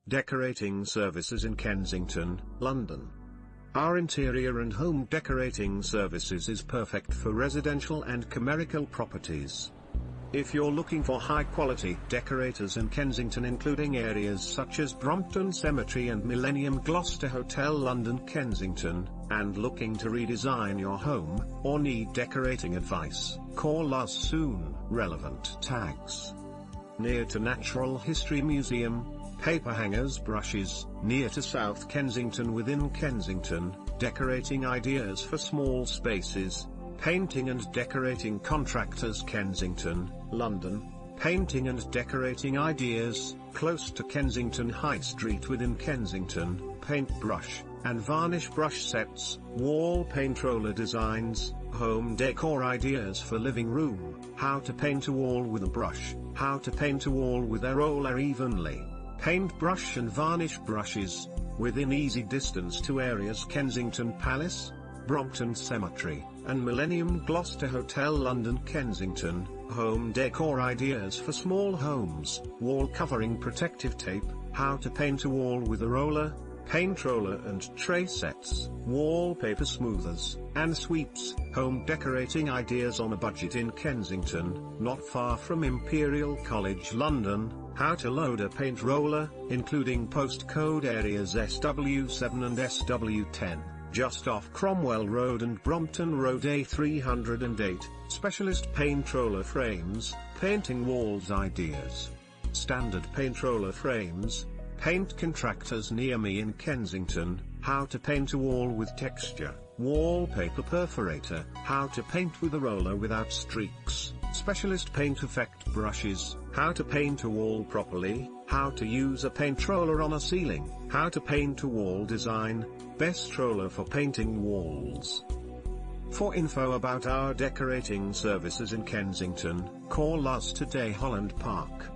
Decorating services in Kensington, London. Our interior and home decorating services is perfect for residential and commercial properties. If you're looking for high-quality decorators in Kensington, including areas such as Brompton Cemetery and Millennium, Gloucester Hotel, London, Kensington, and looking to redesign your home, or need decorating advice, call us soon. Relevant tags: near to Natural History Museum, paper hangers, brushes, near to South Kensington, within Kensington, decorating ideas for small spaces, painting and decorating contractors, Kensington, London, painting and decorating ideas, close to Kensington High Street, within Kensington, paintbrush and varnish brush sets, wall paint roller designs, home decor ideas for living room, how to paint a wall with a brush, how to paint a wall with a roller evenly, paintbrush and varnish brushes, within easy distance to areas Kensington Palace, Brompton Cemetery, and Millennium, Gloucester Hotel, London, Kensington, home decor ideas for small homes, wall covering protective tape, how to paint a wall with a roller, paint roller and tray sets, wallpaper smoothers, and sweeps, home decorating ideas on a budget in Kensington, not far from Imperial College, London, how to load a paint roller, including postcode areas SW7 and SW10. Just off Cromwell Road and Brompton Road A308, specialist paint roller frames, painting walls ideas. Standard paint roller frames, paint contractors near me in Kensington, how to paint a wall with texture, wallpaper perforator, how to paint with a roller without streaks, specialist paint effect brushes, how to paint a wall properly, how to use a paint roller on a ceiling, how to paint a wall design, best roller for painting walls. For info about our decorating services in Kensington, call us today. Holland Park.